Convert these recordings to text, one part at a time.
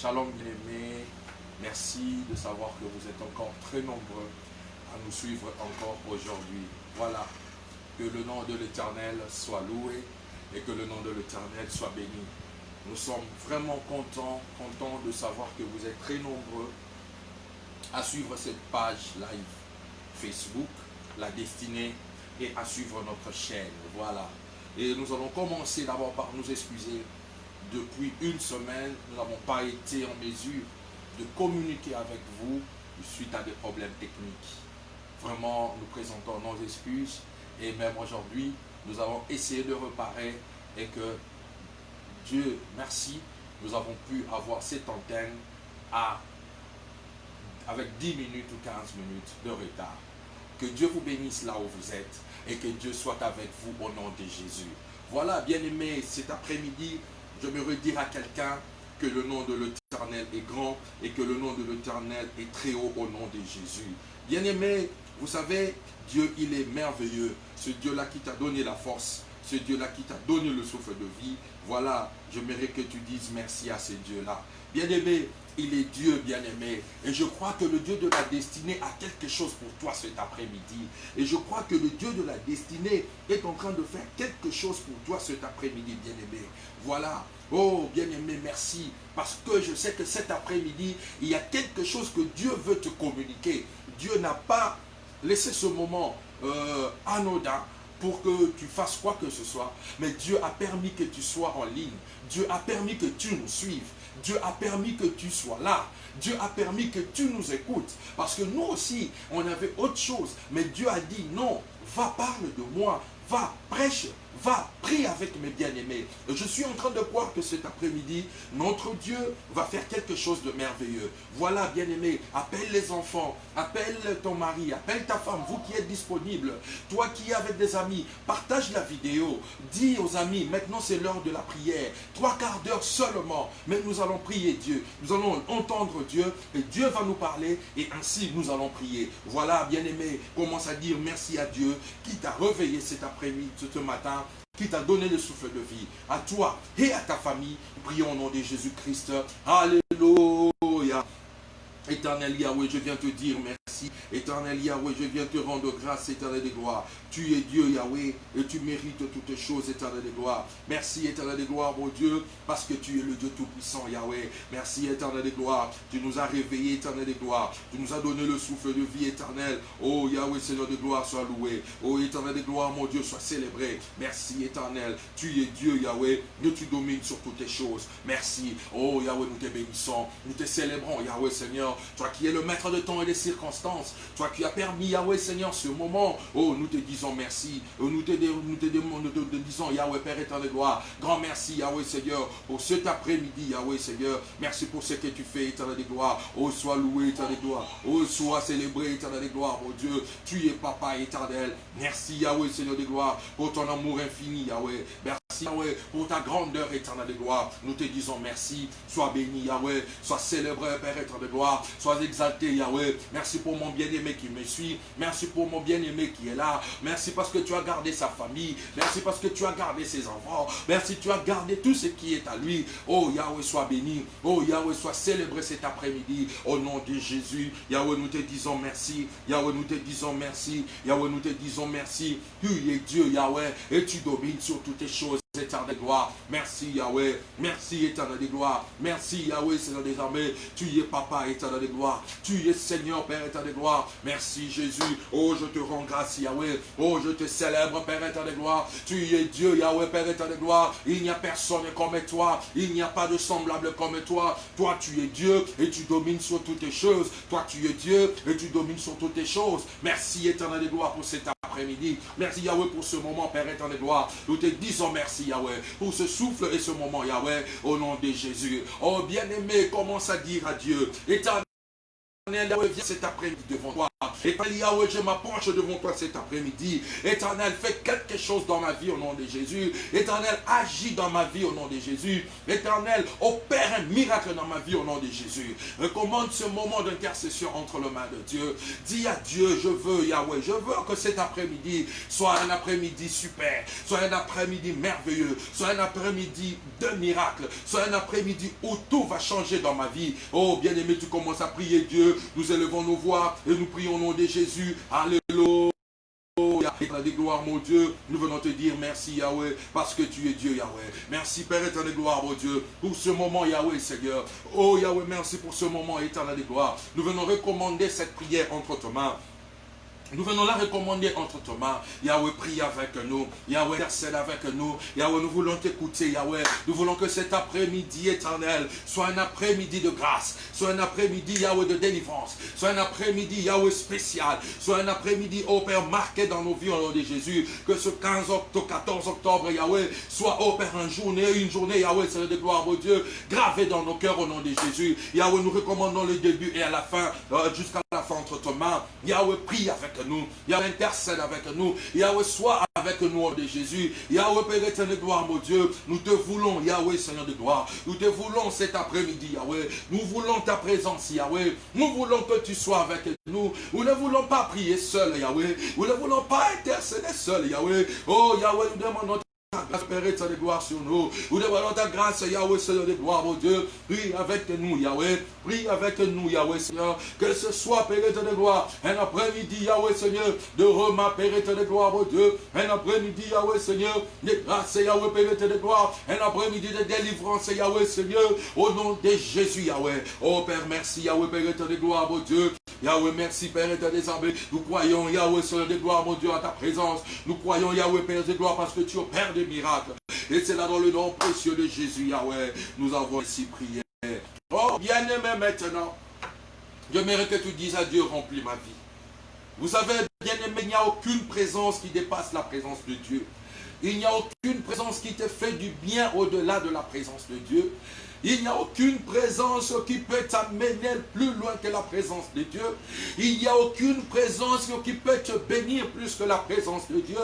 Shalom bien-aimés, merci de savoir que vous êtes encore très nombreux à nous suivre encore aujourd'hui. Voilà, que le nom de l'Éternel soit loué et que le nom de l'Éternel soit béni. Nous sommes vraiment contents de savoir que vous êtes très nombreux à suivre cette page live Facebook, La Destinée, et à suivre notre chaîne. Voilà. Et nous allons commencer d'abord par nous excuser. Depuis une semaine, nous n'avons pas été en mesure de communiquer avec vous suite à des problèmes techniques. Vraiment, nous présentons nos excuses et même aujourd'hui, nous avons essayé de reparer et que Dieu merci, nous avons pu avoir cette antenne avec 10 minutes ou 15 minutes de retard. Que Dieu vous bénisse là où vous êtes et que Dieu soit avec vous au nom de Jésus. Voilà, bien-aimés, cet après-midi, je me redire à quelqu'un que le nom de l'Éternel est grand et que le nom de l'Éternel est très haut au nom de Jésus. Bien-aimés, vous savez, Dieu, il est merveilleux. Ce Dieu-là qui t'a donné la force, ce Dieu-là qui t'a donné le souffle de vie. Voilà, j'aimerais que tu dises merci à ce Dieu-là. Bien-aimé, il est Dieu, bien-aimé. Et je crois que le Dieu de la destinée a quelque chose pour toi cet après-midi. Et je crois que le Dieu de la destinée est en train de faire quelque chose pour toi cet après-midi, bien-aimé. Voilà. Oh, bien-aimé, merci. Parce que je sais que cet après-midi, il y a quelque chose que Dieu veut te communiquer. Dieu n'a pas laissé ce moment anodin pour que tu fasses quoi que ce soit. Mais Dieu a permis que tu sois en ligne. Dieu a permis que tu nous suives. Dieu a permis que tu sois là. Dieu a permis que tu nous écoutes. Parce que nous aussi, on avait autre chose. Mais Dieu a dit, non, va parle de moi. Va, prêche, va, prie avec mes bien-aimés. Je suis en train de croire que cet après-midi, notre Dieu va faire quelque chose de merveilleux. Voilà, bien-aimés, appelle les enfants, appelle ton mari, appelle ta femme, vous qui êtes disponibles, toi qui es avec des amis, partage la vidéo, dis aux amis, maintenant c'est l'heure de la prière, 3 quarts d'heure seulement, mais nous allons prier Dieu, nous allons entendre Dieu, et Dieu va nous parler, et ainsi nous allons prier. Voilà, bien-aimés, commence à dire merci à Dieu qui t'a réveillé cet après-midi, ce matin, qui t'a donné le souffle de vie. À toi et à ta famille, prions au nom de Jésus-Christ. Alléluia. Éternel Yahweh, je viens te dire merci. Éternel Yahweh, je viens te rendre grâce, éternel de gloire. Tu es Dieu Yahweh et tu mérites toutes choses, éternel de gloire. Merci, éternel de gloire, mon Dieu, parce que tu es le Dieu tout-puissant, Yahweh. Merci, éternel de gloire. Tu nous as réveillés, éternel de gloire. Tu nous as donné le souffle de vie éternel. Oh Yahweh, Seigneur de gloire, sois loué. Oh éternel de gloire, mon Dieu, sois célébré. Merci, éternel. Tu es Dieu, Yahweh, et tu domines sur toutes les choses. Merci. Oh Yahweh, nous te bénissons. Nous te célébrons, Yahweh, Seigneur. Toi qui es le maître de temps et des circonstances, toi qui as permis, Yahweh Seigneur, ce moment, oh, nous te disons merci, nous te disons, Yahweh Père éternel de gloire, grand merci, Yahweh Seigneur, pour cet après-midi, Yahweh Seigneur, merci pour ce que tu fais, éternel de gloire, oh, sois loué, éternel de gloire, oh, sois célébré, éternel de gloire, mon Dieu, tu es papa éternel, merci, Yahweh Seigneur de gloire, pour ton amour infini, Yahweh, merci, Yahweh, pour ta grandeur, éternel de gloire, nous te disons merci, sois béni, Yahweh, sois célébré, Père éternel de gloire, sois exalté, Yahweh. Merci pour mon bien-aimé qui me suit. Merci pour mon bien-aimé qui est là. Merci parce que tu as gardé sa famille. Merci parce que tu as gardé ses enfants. Merci, tu as gardé tout ce qui est à lui. Oh, Yahweh, sois béni. Oh, Yahweh, sois célébré cet après-midi. Au nom de Jésus, Yahweh, nous te disons merci. Yahweh, nous te disons merci. Yahweh, nous te disons merci. Tu es Dieu, Yahweh, et tu domines sur toutes les choses. Éternel de gloire, merci Yahweh, merci éternel de gloire, merci Yahweh Seigneur des armées, tu es papa éternel de gloire, tu es Seigneur Père éternel de gloire, merci Jésus, oh je te rends grâce Yahweh, oh je te célèbre Père éternel de gloire, tu es Dieu Yahweh Père éternel de gloire, il n'y a personne comme toi, il n'y a pas de semblable comme toi, toi tu es Dieu et tu domines sur toutes les choses, toi tu es Dieu et tu domines sur toutes les choses, merci éternel de gloire pour cet après-midi, merci Yahweh pour ce moment Père éternel de gloire, nous te disons merci Yahweh, pour ce souffle et ce moment, Yahweh, au nom de Jésus. Oh, bien-aimé, commence à dire à Dieu, éternel, Yahweh, viens cet après-midi devant toi. Éternel Yahweh, je m'approche devant toi cet après-midi. Éternel, fais quelque chose dans ma vie au nom de Jésus. Éternel, agis dans ma vie au nom de Jésus. Éternel, opère un miracle dans ma vie au nom de Jésus. Recommande ce moment d'intercession entre les mains de Dieu. Dis à Dieu, je veux Yahweh, je veux que cet après-midi soit un après-midi super, soit un après-midi merveilleux, soit un après-midi de miracle, soit un après-midi où tout va changer dans ma vie. Oh bien-aimé, tu commences à prier Dieu. Nous élevons nos voix et nous prions au nom de Jésus. Alléluia. Éternel de gloire, mon Dieu, nous venons te dire merci Yahweh, parce que tu es Dieu Yahweh. Merci Père éternel de gloire, mon Dieu, pour ce moment Yahweh Seigneur. Oh Yahweh, merci pour ce moment éternel de gloire. Nous venons recommander cette prière entre tes mains. Nous venons la recommander entre tes mains. Yahweh, prie avec nous. Yahweh, intercède avec nous. Yahweh, nous voulons t'écouter, Yahweh. Nous voulons que cet après-midi éternel soit un après-midi de grâce. Soit un après-midi, Yahweh, de délivrance. Soit un après-midi, Yahweh, spécial. Soit un après-midi, oh Père, marqué dans nos vies au nom de Jésus. Que ce 14 octobre, Yahweh, soit, oh Père, une journée, Yahweh, Seigneur de gloire, mon Dieu, gravée dans nos cœurs au nom de Jésus. Yahweh, nous recommandons le début et à la fin, jusqu'à la fin entre tes mains. Yahweh, prie avec nous. Yahweh, intercède avec nous. Yahweh, sois avec nous au nom de Jésus. Yahweh, Père éternel de gloire, mon Dieu, nous te voulons, Yahweh, Seigneur de gloire. Nous te voulons cet après-midi, Yahweh. Nous voulons ta présence, Yahweh. Nous voulons que tu sois avec nous. Nous ne voulons pas prier seul, Yahweh. Nous ne voulons pas intercéder seul, Yahweh. Oh, Yahweh, nous demandons ta grâce, Père éternel de gloire sur nous. Nous demandons ta grâce, Yahweh, Seigneur de gloire, mon Dieu. Prie avec nous, Yahweh. Prie avec nous, Yahweh, Seigneur. Que ce soit, Père éternel de gloire, un après-midi, Yahweh, Seigneur, de remas, Père éternel de gloire, mon Dieu. Un après-midi, Yahweh, Seigneur, de grâce, Yahweh, Père éternel de gloire. Un après-midi de délivrance, Yahweh, Seigneur. Au nom de Jésus, Yahweh. Oh, Père, merci, Yahweh, Père éternel de gloire, mon Dieu. Yahweh, merci, Père éternel des armées. Nous croyons, Yahweh, Seigneur de gloire, mon Dieu, à ta présence. Nous croyons, Yahweh, Père de gloire, parce que tu es Père des miracles. Et c'est là dans le nom précieux de Jésus, Yahweh, nous avons ainsi prié. Oh, bien-aimé, maintenant, j'aimerais que tu dises à Dieu, remplis ma vie. Vous savez, bien-aimé, il n'y a aucune présence qui dépasse la présence de Dieu. Il n'y a aucune présence qui te fait du bien au-delà de la présence de Dieu. Il n'y a aucune présence qui peut t'amener plus loin que la présence de Dieu. Il n'y a aucune présence qui peut te bénir plus que la présence de Dieu.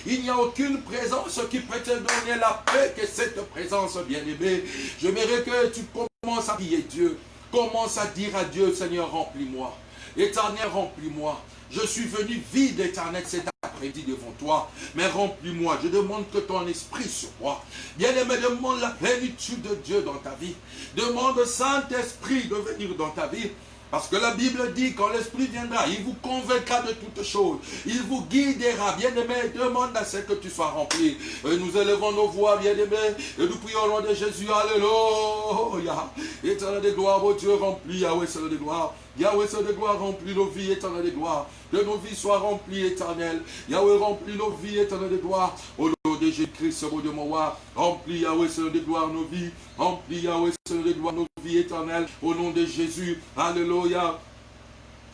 Il n'y a aucune présence qui peut te donner la paix que cette présence bien-aimée. J'aimerais que tu commences à prier Dieu. Commence à dire à Dieu, Seigneur, remplis-moi. Éternel, remplis-moi. Je suis venu vide, éternel, cet après-midi devant toi. Mais remplis-moi. Je demande que ton esprit sur moi. Bien-aimé, demande la plénitude de Dieu dans ta vie. Demande au Saint-Esprit de venir dans ta vie. Parce que la Bible dit, quand l'Esprit viendra, il vous convaincra de toutes choses. Il vous guidera. Bien-aimé, demande à ce que tu sois rempli. Et nous élevons nos voix, bien-aimé. Et nous prions au nom de Jésus. Alléluia. Éternel de gloire, mon Dieu, rempli. Yahweh, Seigneur de gloire. Yahweh, Seigneur de gloire, remplis nos vies, éternel de gloire. Que nos vies soient remplies, éternel. Yahweh, remplis nos vies, éternel de gloire. Au nom de Jésus-Christ, mon Dieu, mon roi. Remplis, Yahweh, Seigneur de gloire, nos vies. Remplis, Yahweh, Seigneur de gloire, nos vies, éternel. Au nom de Jésus. Alléluia.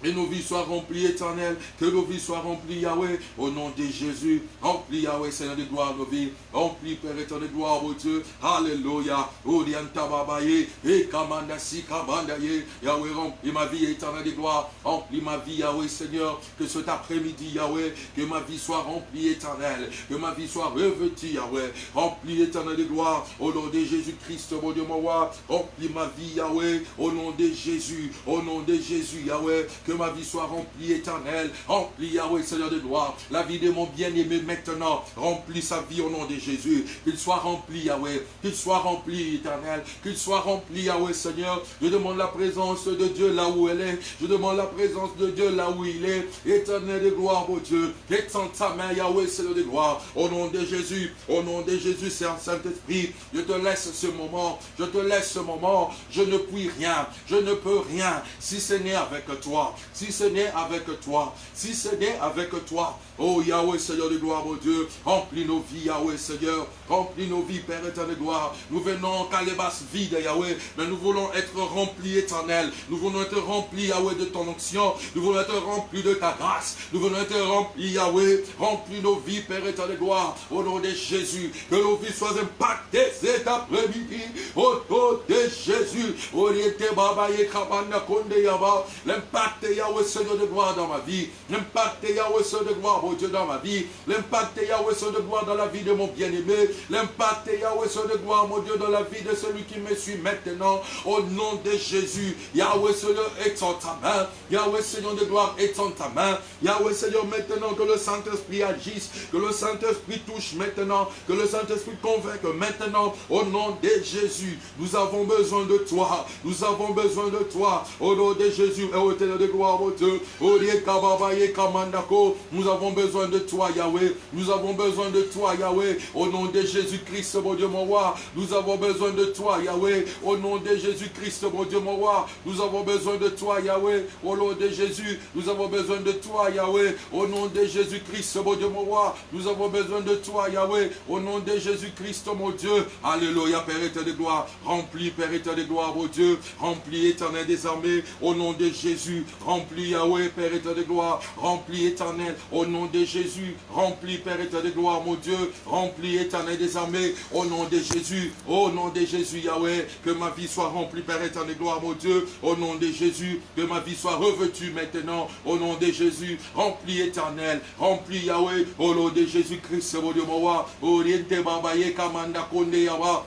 Et nos vies soient remplies, éternel. Que nos vies soient remplies, Yahweh. Au nom de Jésus. Remplis, Yahweh, Seigneur de gloire, nos vies. Remplis, Père éternel de gloire, oh Dieu. Alléluia. Orienta babaye. Et kamanda si kabandaye. Yahweh, remplis ma vie, éternel de gloire. Remplis ma vie, Yahweh, Seigneur. Que cet après-midi, Yahweh, que ma vie soit remplie, éternel. Que ma vie soit revêtue, Yahweh. Remplis, éternel de gloire. Au nom de Jésus-Christ, mon Dieu, mon roi. Remplis ma vie, Yahweh. Au nom de Jésus. Au nom de Jésus, Yahweh. Que ma vie soit remplie, éternelle. Remplis, Yahweh, Seigneur de gloire. La vie de mon bien-aimé maintenant. Remplis sa vie au nom de Jésus. Qu'il soit rempli, Yahweh. Qu'il soit rempli, éternel. Qu'il soit rempli, Yahweh, Seigneur. Je demande la présence de Dieu là où elle est. Je demande la présence de Dieu là où il est. Éternel de gloire, mon Dieu. Étends ta main, Yahweh, Seigneur de gloire. Au nom de Jésus. Au nom de Jésus, Saint-Esprit. Je te laisse ce moment. Je te laisse ce moment. Je ne puis rien. Je ne peux rien. Si ce n'est avec toi. Si ce n'est avec toi, si ce n'est avec toi, oh Yahweh, Seigneur de gloire, mon Dieu, remplis nos vies, Yahweh, Seigneur, remplis nos vies, Père éternel de gloire. Nous venons calébas vide, Yahweh, mais nous voulons être remplis, éternel. Nous voulons être remplis, Yahweh, de ton onction. Nous voulons être remplis de ta grâce. Nous voulons être remplis, Yahweh, remplis nos vies, Père éternel de gloire, au nom de Jésus. Que nos vies soient impactées cet après-midi, au nom de Jésus. L'impact, Yahweh, Seigneur de gloire dans ma vie. L'impact, Yahweh, Seigneur de gloire, mon Dieu, dans ma vie. L'impact, Yahweh, Seigneur de gloire dans la vie de mon bien-aimé. L'impact, Yahweh, Seigneur de gloire, mon Dieu, dans la vie de celui qui me suit maintenant. Au nom de Jésus. Yahweh, Seigneur, étends ta main. Yahweh, Seigneur de gloire, étends ta main. Yahweh, Seigneur, maintenant que le Saint-Esprit agisse, que le Saint-Esprit touche maintenant, que le Saint-Esprit convainque maintenant. Au nom de Jésus, nous avons besoin de toi. Nous avons besoin de toi. Au nom de Jésus, et au Seigneur de gloire, mon Dieu. Nous avons besoin de toi, Yahweh. Nous avons besoin de toi, Yahweh. Au nom de Jésus-Christ, mon Dieu, mon roi. Nous avons besoin de toi, Yahweh. Au nom de Jésus-Christ, mon Dieu, mon roi. Nous avons besoin de toi, Yahweh. Au nom de Jésus, nous avons besoin de toi, Yahweh. Au nom de Jésus-Christ, mon Dieu, mon roi. Nous avons besoin de toi, Yahweh. Au nom de Jésus-Christ, mon Dieu. Alléluia, Père éternel de gloire. Remplis, Père éternel de gloire, mon Dieu. Remplis, éternel des armées. Au nom de Jésus. Remplis, Yahweh, Père éternel de gloire. Remplis, éternel. Au nom de Jésus. Remplis, Père éternel de gloire, mon Dieu. Remplis, éternel des armées. Au nom de Jésus. Au nom de Jésus, Yahweh. Que ma vie soit remplie, Père éternel de gloire, mon Dieu. Au nom de Jésus. Que ma vie soit revêtue maintenant. Au nom de Jésus. Remplis, éternel. Remplis, Yahweh. Au nom de Jésus-Christ, mon Dieu, mon roi. Oriente babaye kamanda konde yawa.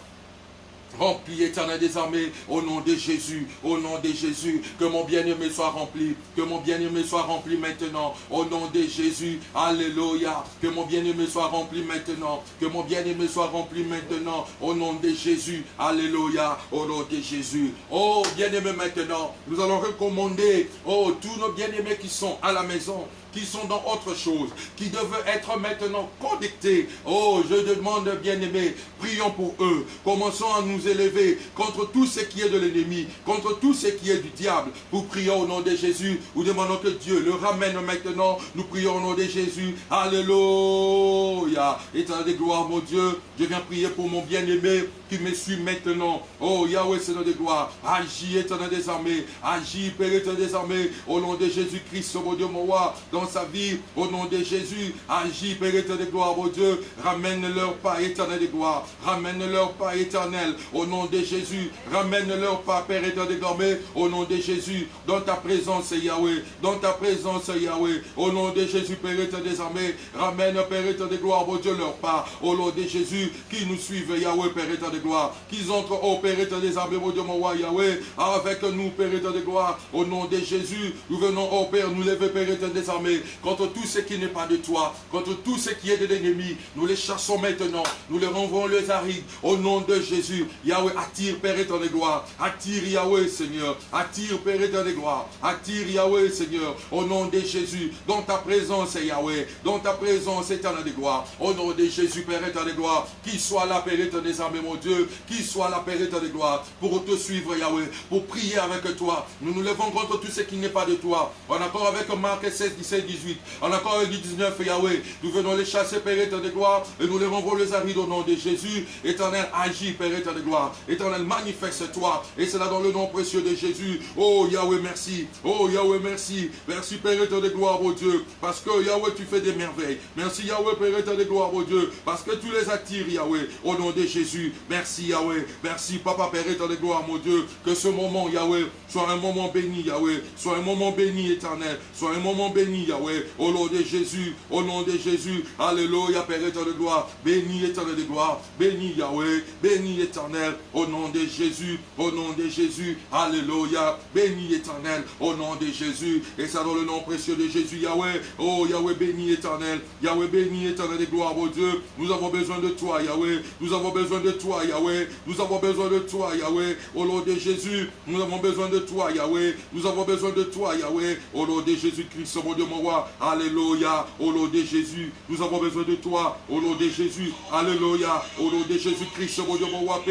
Remplis, éternel des armées, au nom de Jésus, au nom de Jésus, que mon bien-aimé soit rempli, que mon bien-aimé soit rempli maintenant, au nom de Jésus, alléluia, que mon bien-aimé soit rempli maintenant, que mon bien-aimé soit rempli maintenant, au nom de Jésus, alléluia, au nom de Jésus. Oh, bien-aimé maintenant, nous allons recommander, oh, tous nos bien-aimés qui sont à la maison, qui sont dans autre chose, qui devraient être maintenant connectés. Oh, je demande, bien-aimés, prions pour eux. Commençons à nous élever contre tout ce qui est de l'ennemi, contre tout ce qui est du diable. Nous prions au nom de Jésus. Nous demandons que Dieu le ramène maintenant. Nous prions au nom de Jésus. Alléluia. Éternel de gloire, mon Dieu, je viens prier pour mon bien-aimé qui me suit maintenant. Oh, Yahweh, Seigneur de gloire, agis, éternel des armées, agis, Père éternel des armées, au nom de Jésus-Christ, mon Dieu, mon roi, dans sa vie, au nom de Jésus, agis, Père éternel de gloire, mon Dieu, ramène-leur pas, éternel de gloire, ramène-leur pas, éternel, au nom de Jésus, ramène-leur pas, Père éternel de gloire, mais au nom de Jésus, dans ta présence, Yahweh, dans ta présence, Yahweh, au nom de Jésus, Père éternel des armées, ramène, Père éternel de gloire, mon Dieu, leur pas, au nom de Jésus, qui nous suivent, Yahweh, Père éternel de gloire, qu'ils entrent au Père éternel des armées, mon Dieu, mon roi, Yahweh, avec nous, Père éternel de gloire, au nom de Jésus, nous venons, au Père, nous lever, Père éternel des armées, contre tout ce qui n'est pas de toi, contre tout ce qui est de l'ennemi, nous les chassons maintenant, nous les renvoyons les arides, au nom de Jésus, Yahweh, attire, Père éternel de gloire, attire, Yahweh, Seigneur, attire, Père éternel de gloire, attire, Yahweh, Seigneur, au nom de Jésus, dans ta présence, Yahweh, dans ta présence, éternel de gloire, au nom de Jésus, Père éternel de gloire, qui soit là, Père éternel des armées, mon Dieu, qui soit la Père éternel de gloire, pour te suivre, Yahweh, pour prier avec toi. Nous nous levons contre tout ce qui n'est pas de toi. En accord avec Marc 16, 17, 18. En accord avec 19, Yahweh, nous venons les chasser, Père éternel de gloire, et nous les renvoyons les arides au nom de Jésus. Éternel, agis, Père éternel de gloire. Éternel, manifeste-toi. Et c'est là dans le nom précieux de Jésus. Oh Yahweh, merci. Oh Yahweh, merci. Merci, Père éternel de gloire, mon Dieu. Parce que Yahweh, tu fais des merveilles. Merci, Yahweh, Père éternel de gloire, mon Dieu. Parce que tu les attires, Yahweh, au nom de Jésus. Merci, Yahweh. Merci, Papa, Père éternel de gloire, mon Dieu. Que ce moment, Yahweh, soit un moment béni, Yahweh. Soit un moment béni, éternel. Soit un moment béni, Yahweh. Au nom de Jésus. Au nom de Jésus. Alléluia, Père éternel de gloire. Béni, éternel de gloire. Béni, Yahweh. Béni, éternel. Au nom de Jésus. Au nom de Jésus. Alléluia. Béni, éternel. Au nom de Jésus. Et ça dans le nom précieux de Jésus, Yahweh. Oh, Yahweh, béni, éternel. Yahweh, béni, éternel de gloire, mon Dieu. Nous avons besoin de toi, Yahweh. Nous avons besoin de toi, Yahweh. Nous avons besoin de toi, Yahweh. Au nom de Jésus, nous avons besoin de toi, Yahweh. Nous avons besoin de toi, Yahweh. Au nom de Jésus-Christ, mon Dieu, mon roi. Alléluia. Au nom de Jésus, nous avons besoin de toi. Au nom de Jésus. Alléluia. Au nom de Jésus-Christ, mon Dieu, mon roi.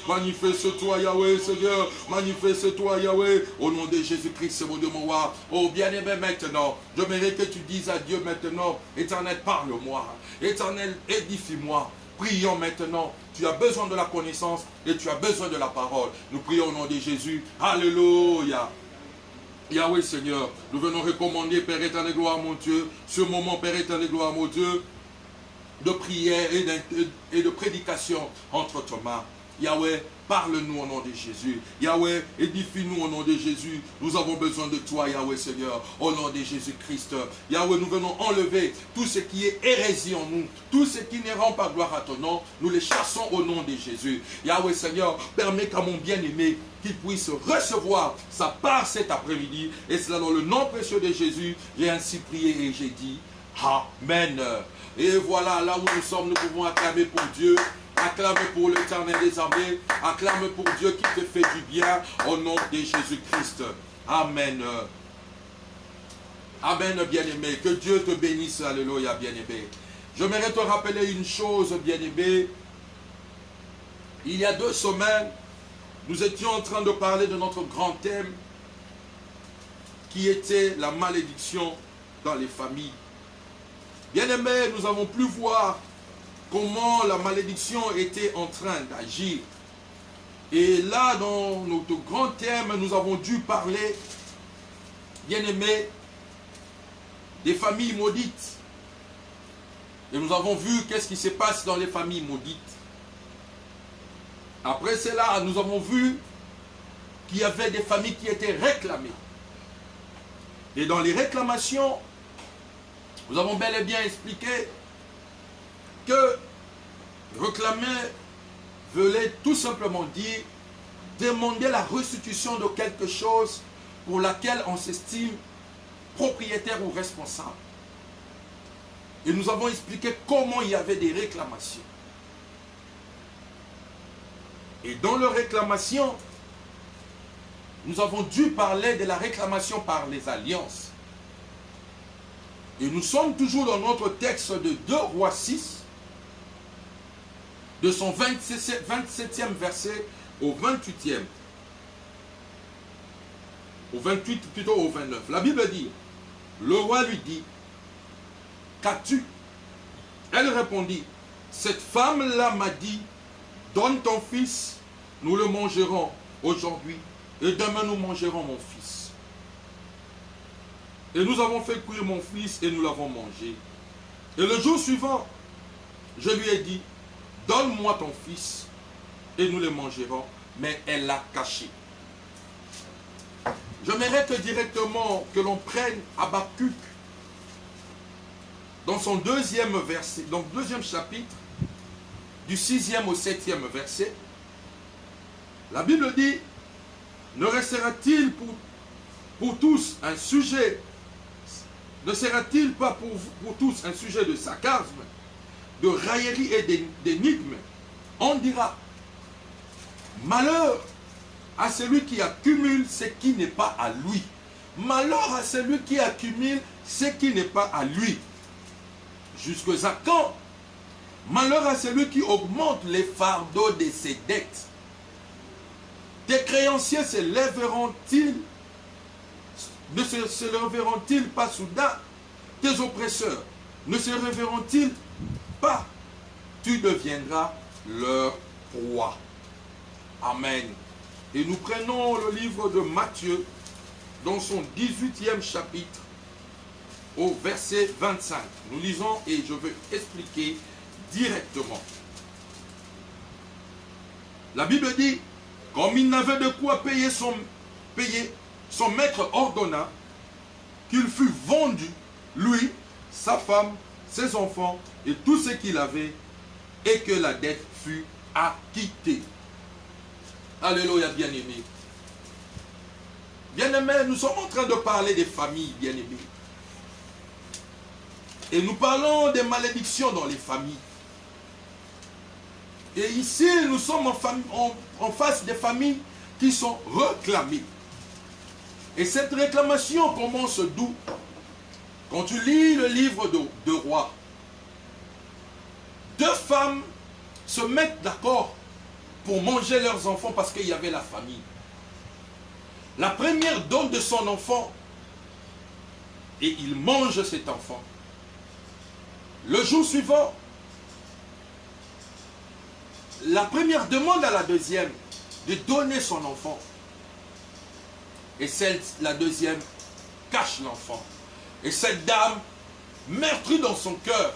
Manifeste-toi, Yahweh, Seigneur. Manifeste-toi, Yahweh. Au nom de Jésus-Christ, mon Dieu, mon roi. Oh, bien-aimé, maintenant, je mérite que tu dises à Dieu maintenant, Éternel, parle-moi. Éternel, édifie-moi. Prions maintenant. Tu as besoin de la connaissance et tu as besoin de la parole. Nous prions au nom de Jésus. Alléluia. Yahweh Seigneur, nous venons recommander, Père éternel, gloire, mon Dieu, ce moment, Père éternel, gloire, mon Dieu, de prière et de prédication entre tes mains. Yahweh, parle-nous au nom de Jésus. Yahweh, édifie-nous au nom de Jésus. Nous avons besoin de toi, Yahweh Seigneur, au nom de Jésus-Christ. Yahweh, nous venons enlever tout ce qui est hérésie en nous, tout ce qui ne rend pas gloire à ton nom. Nous les chassons au nom de Jésus. Yahweh Seigneur, permets qu'à mon bien-aimé, qu'il puisse recevoir sa part cet après-midi. Et cela dans le nom précieux de Jésus. J'ai ainsi prié et j'ai dit Amen. Et voilà, là où nous sommes, nous pouvons acclamer pour Dieu. Acclame pour l'Éternel des armées. Acclame pour Dieu qui te fait du bien au nom de Jésus-Christ. Amen. Amen, bien-aimé. Que Dieu te bénisse. Alléluia, bien-aimé. J'aimerais te rappeler une chose, bien-aimé. Il y a 2 semaines, nous étions en train de parler de notre grand thème qui était la malédiction dans les familles. Bien-aimés, nous avons pu voir comment la malédiction était en train d'agir. Et là, dans notre grand thème, nous avons dû parler, bien-aimés, des familles maudites. Et nous avons vu qu'est-ce qui se passe dans les familles maudites. Après cela, nous avons vu qu'il y avait des familles qui étaient réclamées. Et dans les réclamations, nous avons bel et bien expliqué que réclamer voulait tout simplement dire demander la restitution de quelque chose pour laquelle on s'estime propriétaire ou responsable. Et nous avons expliqué comment il y avait des réclamations. Et dans les réclamations, nous avons dû parler de la réclamation par les alliances. Et nous sommes toujours dans notre texte de 2 Rois 6, de son 27e verset au 28e. Au 28, plutôt au 29. La Bible dit, le roi lui dit, qu'as-tu? Elle répondit, cette femme-là m'a dit, donne ton fils, nous le mangerons aujourd'hui, et demain nous mangerons mon fils. Et nous avons fait cuire mon fils et nous l'avons mangé. Et le jour suivant, je lui ai dit, donne-moi ton fils et nous le mangerons. Mais elle l'a caché. J'aimerais que directement que l'on prenne Habakkuk dans son 2e verset, donc 2e chapitre, du 6e au 7e verset. La Bible dit, ne restera-t-il pour tous un sujet, ne sera-t-il pas pour tous un sujet de sarcasme, de raillerie et d'énigme? On dira, malheur à celui qui accumule ce qui n'est pas à lui. Malheur à celui qui accumule ce qui n'est pas à lui. Jusqu'à quand? Malheur à celui qui augmente les fardeaux de ses dettes. Tes créanciers se lèveront-ils, ne se lèveront-ils pas soudain? Tes oppresseurs ne se révéreront-ils pas? Tu deviendras leur proie. Amen. Et nous prenons le livre de Matthieu dans son 18e chapitre au verset 25. Nous lisons et je veux expliquer directement. La Bible dit, comme il n'avait de quoi payer, son maître ordonna qu'il fût vendu, lui, sa femme, ses enfants et tout ce qu'il avait, et que la dette fût acquittée. Alléluia, bien-aimés. Bien-aimés, nous sommes en train de parler des familles, bien-aimés. Et nous parlons des malédictions dans les familles. Et ici, nous sommes en face des familles qui sont réclamées. Et cette réclamation commence d'où? Quand tu lis le livre de Rois, 2 femmes se mettent d'accord pour manger leurs enfants parce qu'il y avait la famille. La première donne de son enfant et il mange cet enfant. Le jour suivant, la première demande à la deuxième de donner son enfant. Et la deuxième cache l'enfant. Et cette dame, meurtrie dans son cœur,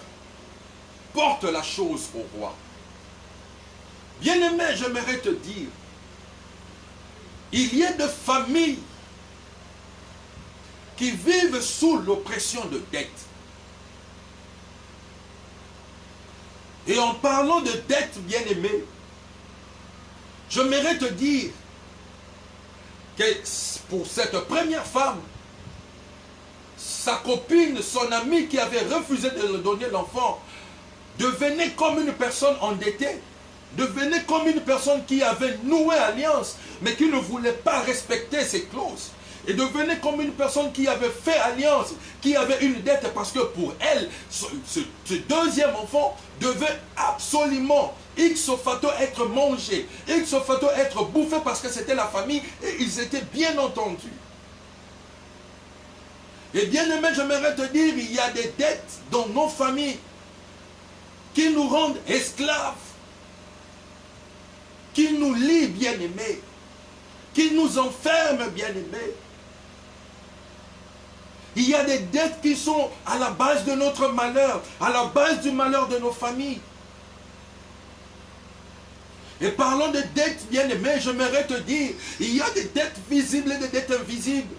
porte la chose au roi. Bien-aimé, j'aimerais te dire Il y a des familles qui vivent sous l'oppression de dettes. Et en parlant de dettes, bien-aimé, j'aimerais te dire que pour cette première femme, sa copine, son amie qui avait refusé de lui donner l'enfant, devenait comme une personne endettée, devenait comme une personne qui avait noué alliance, mais qui ne voulait pas respecter ses clauses. Et devenait comme une personne qui avait fait alliance, qui avait une dette, parce que pour elle, ce deuxième enfant devait absolument, ipso facto, être mangé, ipso facto, être bouffé, parce que c'était la famille, et ils étaient bien entendus. Et bien aimé, j'aimerais te dire, il y a des dettes dans nos familles qui nous rendent esclaves, qui nous lient, bien aimés, qui nous enferment, bien aimés. Il y a des dettes qui sont à la base de notre malheur, à la base du malheur de nos familles. Et parlons de dettes, bien aimés, j'aimerais te dire, il y a des dettes visibles et des dettes invisibles.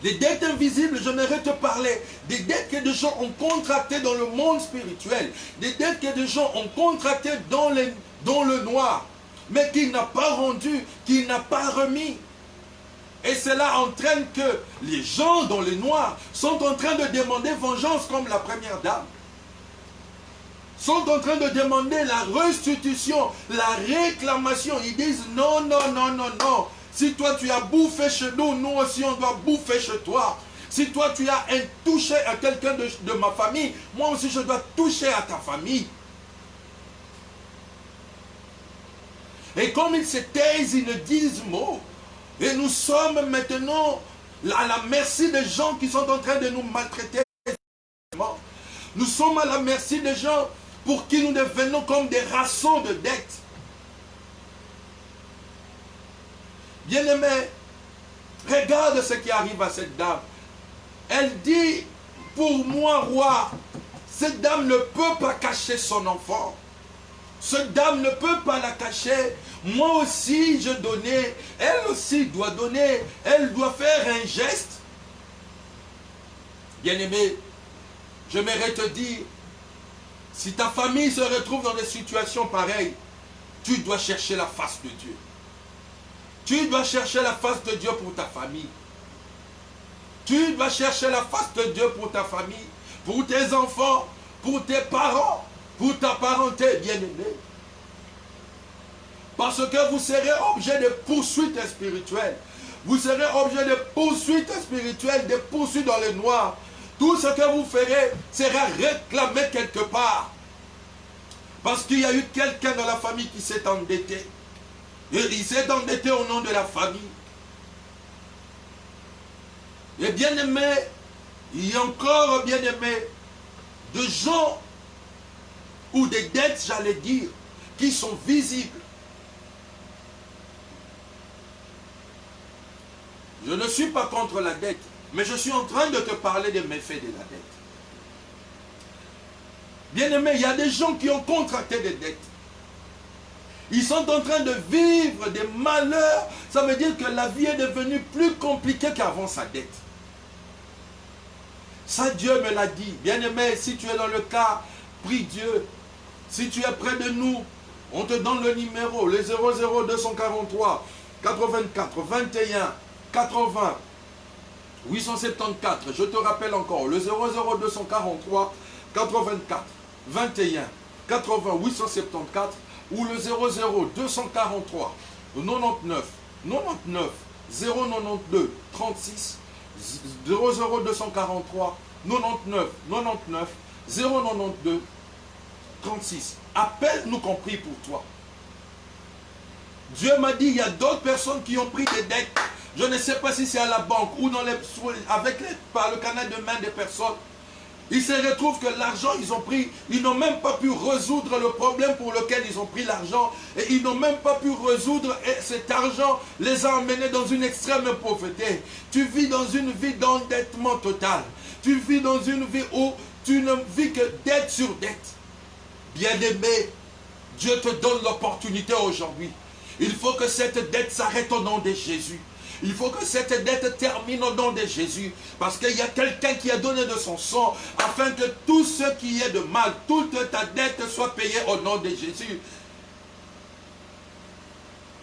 Les dettes invisibles, j'aimerais te parler des dettes que des gens ont contractées dans le monde spirituel, des dettes que des gens ont contractées dans le noir, mais qu'il n'a pas rendu, qu'il n'a pas remis. Et cela entraîne que les gens dans le noir sont en train de demander vengeance comme la première dame. Sont en train de demander la restitution, la réclamation. Ils disent non, non, non, non, non. Si toi tu as bouffé chez nous, nous aussi on doit bouffer chez toi. Si toi tu as touché à quelqu'un de ma famille, moi aussi je dois toucher à ta famille. Et comme ils se taisent, ils ne disent mot. Et nous sommes maintenant à la merci des gens qui sont en train de nous maltraiter. Nous sommes à la merci des gens pour qui nous devenons comme des rançons de dettes. Bien-aimé, regarde ce qui arrive à cette dame. Elle dit, pour moi, roi, cette dame ne peut pas cacher son enfant. Cette dame ne peut pas la cacher. Moi aussi, je donnais. Elle aussi doit donner. Elle doit faire un geste. Bien-aimé, j'aimerais te dire, si ta famille se retrouve dans des situations pareilles, tu dois chercher la face de Dieu. Tu dois chercher la face de Dieu pour ta famille. Tu dois chercher la face de Dieu pour ta famille, pour tes enfants, pour tes parents, pour ta parenté bien-aimée. Parce que vous serez objet de poursuites spirituelles. Vous serez objet de poursuites spirituelles, de poursuites dans le noir. Tout ce que vous ferez sera réclamé quelque part. Parce qu'il y a eu quelqu'un dans la famille qui s'est endetté. Et il s'est endetté au nom de la famille. Et bien aimé, il y a encore bien aimé de gens ou des dettes, j'allais dire, qui sont visibles. Je ne suis pas contre la dette, mais je suis en train de te parler des méfaits de la dette. Bien aimé, il y a des gens qui ont contracté des dettes. Ils sont en train de vivre des malheurs. Ça veut dire que la vie est devenue plus compliquée qu'avant sa dette. Ça, Dieu me l'a dit. Bien-aimé, si tu es dans le cas, prie Dieu. Si tu es près de nous, on te donne le numéro, le 00243 84 21 80 874. Je te rappelle encore, le 00243 84 21 80 874 ou le 00243 99 99 092 36 00243 99 99 092 36. Appelle-nous qu'on prie pour toi. Dieu m'a dit, il y a d'autres personnes qui ont pris des dettes. Je ne sais pas si c'est à la banque ou dans par le canal de main des personnes. Ils se retrouvent que l'argent, ils ont pris, ils n'ont même pas pu résoudre le problème pour lequel ils ont pris l'argent. Et ils n'ont même pas pu résoudre, et cet argent les a emmenés dans une extrême pauvreté. Tu vis dans une vie d'endettement total. Tu vis dans une vie où tu ne vis que dette sur dette. Bien-aimé, Dieu te donne l'opportunité aujourd'hui. Il faut que cette dette s'arrête au nom de Jésus. Il faut que cette dette termine au nom de Jésus. Parce qu'il y a quelqu'un qui a donné de son sang afin que tout ce qui est de mal, toute ta dette soit payée au nom de Jésus.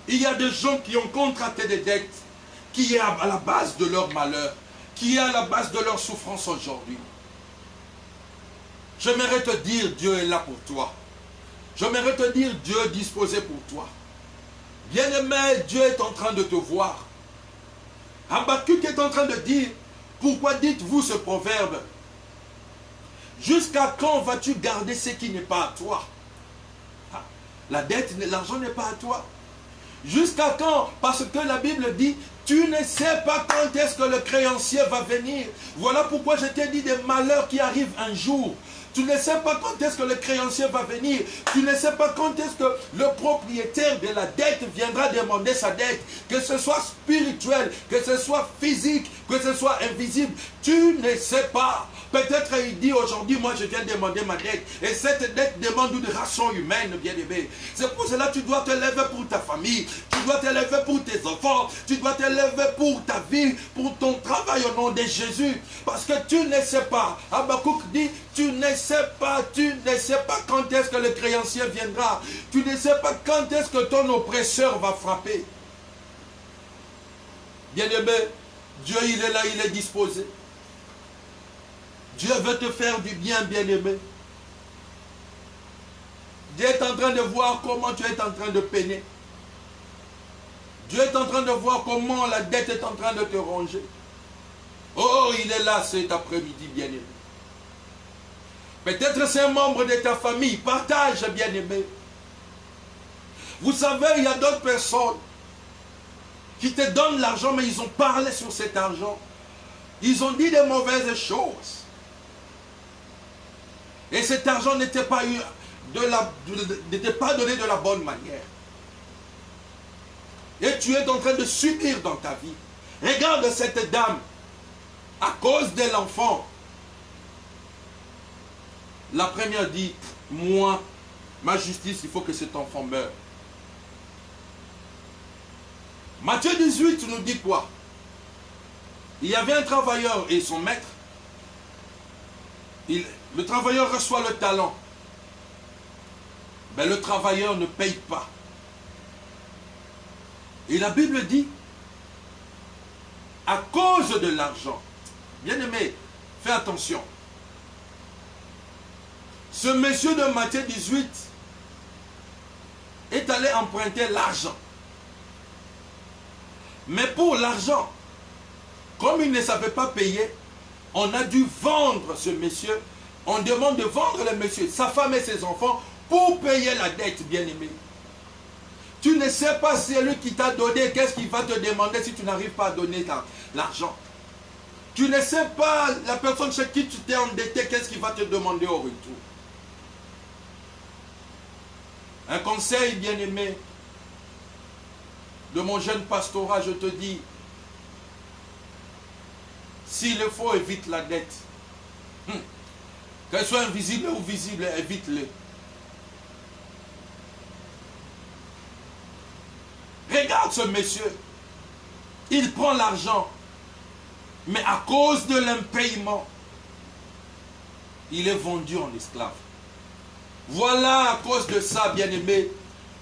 Il y a des gens qui ont contracté des dettes qui est à la base de leur malheur, qui est à la base de leur souffrance aujourd'hui. J'aimerais te dire, Dieu est là pour toi. J'aimerais te dire, Dieu est disposé pour toi. Bien-aimé, Dieu est en train de te voir. Habakkuk est en train de dire, pourquoi dites-vous ce proverbe? Jusqu'à quand vas-tu garder ce qui n'est pas à toi? La dette, l'argent n'est pas à toi. Jusqu'à quand? Parce que la Bible dit, tu ne sais pas quand est-ce que le créancier va venir. Voilà pourquoi je t'ai dit des malheurs qui arrivent un jour. Tu ne sais pas quand est-ce que le créancier va venir. Tu ne sais pas quand est-ce que le propriétaire de la dette viendra demander sa dette. Que ce soit spirituel, que ce soit physique, que ce soit invisible. Tu ne sais pas. Peut-être il dit aujourd'hui, moi je viens demander ma dette. Et cette dette demande une ration humaine, bien-aimé. C'est pour cela que tu dois te lever pour ta famille. Tu dois te lever pour tes enfants. Tu dois te lever pour ta vie, pour ton travail au nom de Jésus. Parce que tu ne sais pas. Habakkuk dit, tu ne sais pas quand est-ce que le créancier viendra. Tu ne sais pas quand est-ce que ton oppresseur va frapper. Bien-aimé, Dieu il est là, il est disposé. Dieu veut te faire du bien, bien-aimé. Dieu est en train de voir comment tu es en train de peiner. Dieu est en train de voir comment la dette est en train de te ronger. Oh, il est là cet après-midi, bien-aimé. Peut-être c'est un membre de ta famille. Partage, bien-aimé. Vous savez, il y a d'autres personnes qui te donnent l'argent, mais ils ont parlé sur cet argent. Ils ont dit des mauvaises choses. Et cet argent n'était pas donné de la bonne manière. Et tu es en train de subir dans ta vie. Regarde cette dame. À cause de l'enfant. La première dit, moi, ma justice, il faut que cet enfant meure. Matthieu 18 nous dit quoi? Il y avait un travailleur et son maître. Le travailleur reçoit le talent. Mais le travailleur ne paye pas. Et la Bible dit, à cause de l'argent, bien-aimé, fais attention. Ce monsieur de Matthieu 18 est allé emprunter l'argent. Mais pour l'argent, comme il ne savait pas payer, on a dû vendre ce monsieur. On demande de vendre le monsieur, sa femme et ses enfants, pour payer la dette, bien-aimé. Tu ne sais pas si c'est lui qui t'a donné, qu'est-ce qu'il va te demander si tu n'arrives pas à donner l'argent. Tu ne sais pas la personne chez qui tu t'es endetté, qu'est-ce qu'il va te demander au retour. Un conseil, bien-aimé, de mon jeune pastorat, je te dis, s'il le faut, évite la dette. Qu'elle soit invisible ou visible, évite-le. Regarde ce monsieur. Il prend l'argent. Mais à cause de l'impayement, il est vendu en esclave. Voilà, à cause de ça, bien-aimés,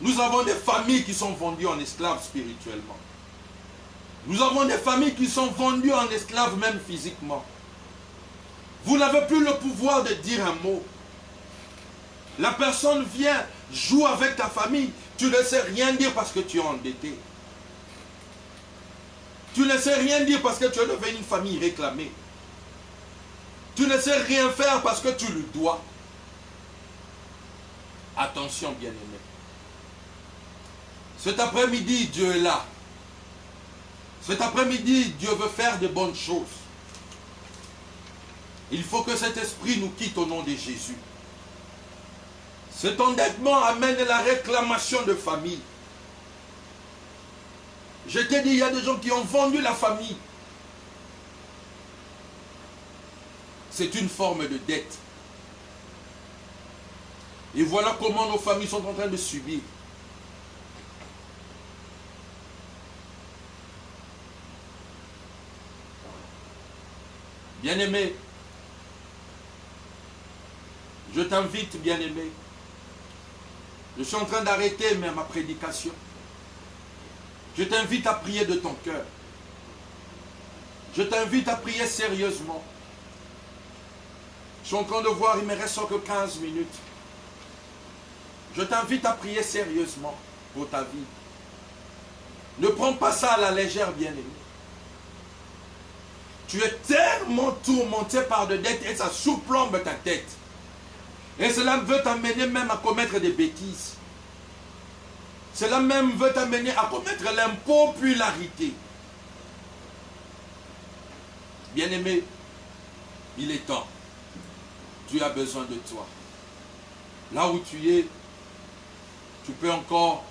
nous avons des familles qui sont vendues en esclaves spirituellement. Nous avons des familles qui sont vendues en esclaves même physiquement. Vous n'avez plus le pouvoir de dire un mot. La personne vient, joue avec ta famille. Tu ne sais rien dire parce que tu es endetté. Tu ne sais rien dire parce que tu es devenu une famille réclamée. Tu ne sais rien faire parce que tu lui dois. Attention, bien-aimé. Cet après-midi, Dieu est là. Cet après-midi, Dieu veut faire de bonnes choses. Il faut que cet esprit nous quitte au nom de Jésus. Cet endettement amène la réclamation de famille. Je t'ai dit, il y a des gens qui ont vendu la famille. C'est une forme de dette. Et voilà comment nos familles sont en train de subir. Bien-aimé, je t'invite, bien-aimé. Je suis en train d'arrêter ma prédication. Je t'invite à prier de ton cœur. Je t'invite à prier sérieusement. Je suis en train de voir, il me reste que 15 minutes. Je t'invite à prier sérieusement pour ta vie. Ne prends pas ça à la légère, bien-aimé. Tu es tellement tourmenté par des dettes et ça surplombe ta tête. Et cela veut t'amener même à commettre des bêtises. Cela même veut t'amener à commettre l'impopularité. Bien-aimé, il est temps. Tu as besoin de toi. Là où tu es, tu peux encore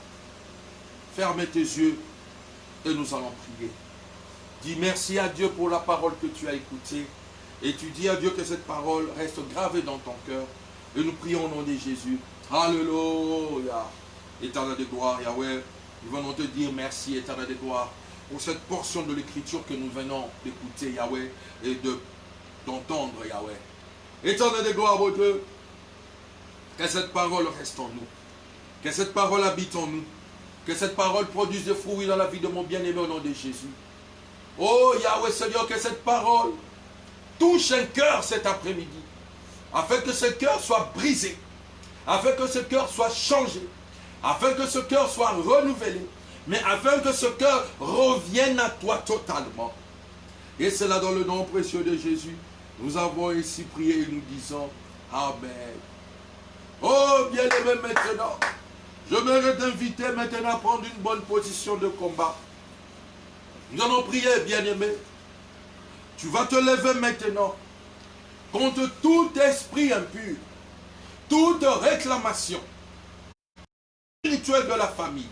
fermer tes yeux et nous allons prier. Dis merci à Dieu pour la parole que tu as écoutée. Et tu dis à Dieu que cette parole reste gravée dans ton cœur. Et nous prions au nom de Jésus. Alléluia. Éternel de gloire, Yahweh, nous venons te dire merci, éternel de gloire, pour cette portion de l'écriture que nous venons d'écouter, Yahweh, et d'entendre, Yahweh. Éternel de gloire, mon Dieu, que cette parole reste en nous, que cette parole habite en nous, que cette parole produise des fruits dans la vie de mon bien-aimé au nom de Jésus. Oh Yahweh Seigneur, que cette parole touche un cœur cet après-midi, afin que ce cœur soit brisé, afin que ce cœur soit changé, afin que ce cœur soit renouvelé, mais afin que ce cœur revienne à toi totalement. Et c'est là dans le nom précieux de Jésus, nous avons ici prié et nous disons Amen. Oh bien-aimé, maintenant, je voudrais t'inviter maintenant à prendre une bonne position de combat. Nous allons prier, bien-aimé. Tu vas te lever maintenant contre tout esprit impur, toute réclamation spirituelle de la famille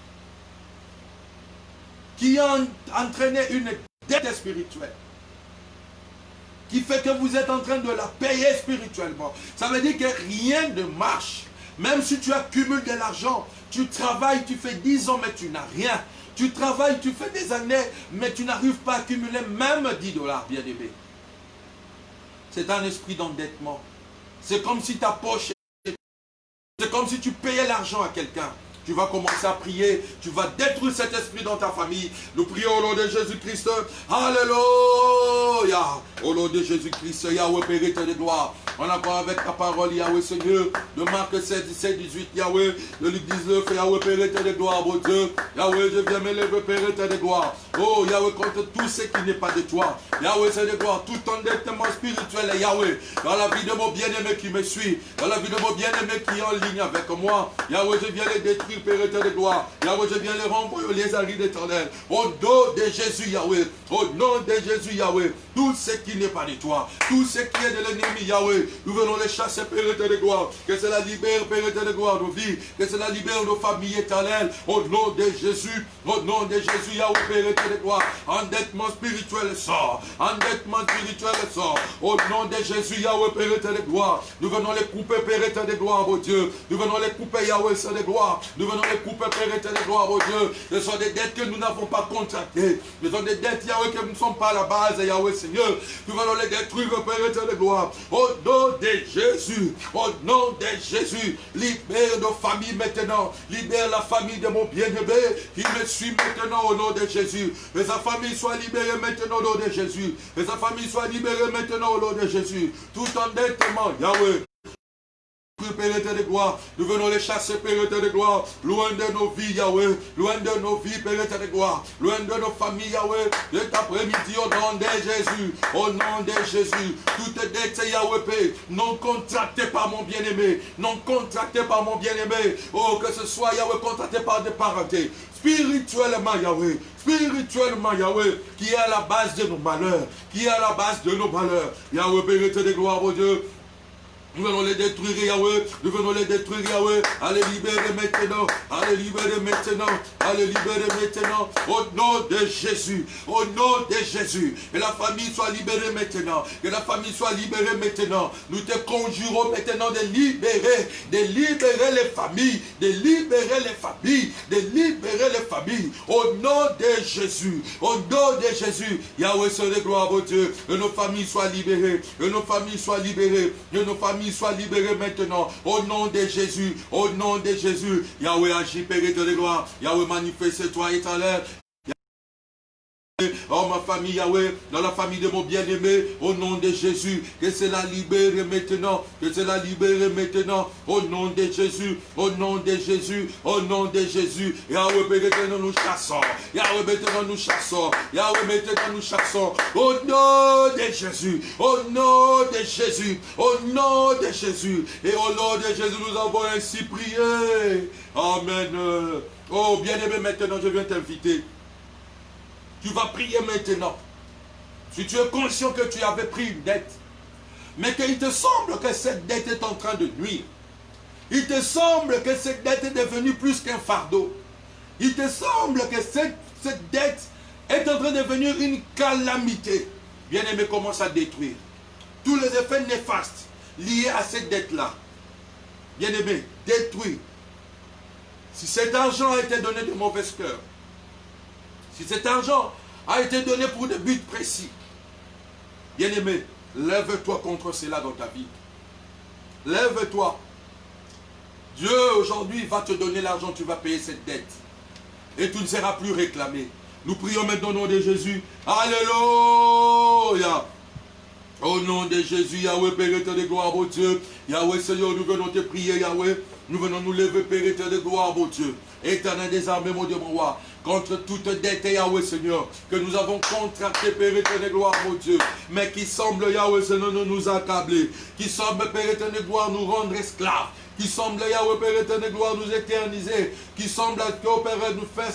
qui a entraîné une dette spirituelle, qui fait que vous êtes en train de la payer spirituellement. Ça veut dire que rien ne marche. Même si tu accumules de l'argent, tu travailles, tu fais 10 ans, mais tu n'as rien. Tu travailles, tu fais des années, mais tu n'arrives pas à accumuler même 10 $, bien-aimé. C'est un esprit d'endettement. C'est comme si ta poche, c'est comme si tu payais l'argent à quelqu'un. Tu vas commencer à prier, tu vas détruire cet esprit dans ta famille. Nous prions au nom de Jésus-Christ. Alléluia. Au nom de Jésus-Christ, Yahweh, Père de gloire. On accord avec ta parole, Yahweh Seigneur, de Marc 16, 17, 18, Yahweh, de Luc 19, Yahweh, Père de gloire, mon Dieu. Yahweh, je viens me lever, Père de gloire. Oh, Yahweh, contre tout ce qui n'est pas de toi. Yahweh, c'est de gloire, tout endettement spirituel, Yahweh, dans la vie de mon bien-aimé qui me suit, dans la vie de mon bien-aimé qui est en ligne avec moi. Yahweh, je viens les détruire, Père de gloire. Yahweh, je viens les renvoyer les aris d'éternel. Au nom de Jésus, Yahweh. Au nom de Jésus, Yahweh. Tout ce qui n'est pas de toi, tout ce qui est de l'ennemi, Yahweh, nous venons les chasser, Père de gloire. Que cela libère, Père de gloire, nos vies. Que cela libère nos familles éternelles. Au nom de Jésus, au nom de Jésus, Yahweh, Père de gloire. Endettement spirituel sort. Endettement spirituel sort. Au nom de Jésus, Yahweh, Père de gloire. Nous venons les couper, Père de gloire, mon Dieu. Nous venons les couper, Yahweh, Père de gloire. Nous venons les couper, Père de gloire, mon Dieu. Ce sont des dettes que nous n'avons pas contractées. Ce sont des dettes, Yahweh, que nous ne sommes pas à la base, Yahweh, Seigneur. Nous venons les détruire, Père de gloire. Au nom de Jésus, au nom de Jésus, libère nos familles maintenant. Libère la famille de mon bien-aimé qui me suit maintenant au nom de Jésus. Que sa famille soit libérée maintenant au nom de Jésus. Que sa famille soit libérée maintenant au nom de Jésus. Tout endettement, Yahweh. Père de gloire, nous venons les chasser, Père de gloire, loin de nos vies, Yahweh, loin de nos vies, Père de gloire, loin de nos familles, Yahweh, cet après-midi, au nom de Jésus, au nom de Jésus, toutes dettes, Yahweh, Père, non contractées par mon bien-aimé, non contractées par mon bien-aimé, oh, que ce soit, Yahweh, contracté par des parentés, spirituellement, Yahweh, qui est à la base de nos malheurs, qui est à la base de nos malheurs, Yahweh, Père de gloire, oh Dieu. Nous venons les détruire, Yahweh. Nous venons les détruire, Yahweh. Allez libérer maintenant. Allez libérer maintenant. Allez libérer maintenant. Au nom de Jésus. Au nom de Jésus. Que la famille soit libérée maintenant. Que la famille soit libérée maintenant. Nous te conjurons maintenant de libérer les familles. De libérer les familles. De libérer les familles. Au nom de Jésus. Au nom de Jésus. Yahweh, Seigneur de gloire, oh Dieu. Que nos familles soient libérées. Que nos familles soient libérées. Que nos familles soient libérées maintenant, au nom de Jésus, au nom de Jésus. Yahweh agit, Père de gloire. Yahweh manifeste-toi éternel. Oh ma famille Yahweh, dans la famille de mon bien-aimé, au nom de Jésus, que cela libère maintenant, que cela libère maintenant, au nom de Jésus, au nom de Jésus, au nom de Jésus. Yahweh, maintenant nous chassons, Yahweh, maintenant nous chassons, Yahweh, maintenant nous chassons, au nom de Jésus, au nom de Jésus, au nom de Jésus, et au nom de Jésus, nous avons ainsi prié. Amen. Oh bien-aimé, maintenant je viens t'inviter. Tu vas prier maintenant. Si tu es conscient que tu avais pris une dette, mais qu'il te semble que cette dette est en train de nuire. Il te semble que cette dette est devenue plus qu'un fardeau. Il te semble que cette dette est en train de devenir une calamité. Bien-aimé, commence à détruire tous les effets néfastes liés à cette dette-là. Bien-aimé, détruis. Si cet argent a été donné de mauvaise cœur, si cet argent a été donné pour des buts précis, bien-aimé, lève-toi contre cela dans ta vie. Lève-toi. Dieu aujourd'hui va te donner l'argent, tu vas payer cette dette. Et tu ne seras plus réclamé. Nous prions maintenant au nom de Jésus. Alléluia. Au nom de Jésus, Yahweh, Père éternel de gloire, mon Dieu. Yahweh, Seigneur, nous venons te prier, Yahweh. Nous venons nous lever, Père éternel de gloire, mon Dieu. Éternel des armées, mon Dieu, mon roi. Contre toute dette, Yahweh, Seigneur, que nous avons contracté, Père éternel de gloire, mon Dieu. Mais qui semble, Yahweh, Seigneur, nous accabler. Qui semble, Père éternel de gloire, nous rendre esclaves. Qui semble, Yahweh, Père éternel de gloire, nous éterniser. Qui semble, Père, nous faire,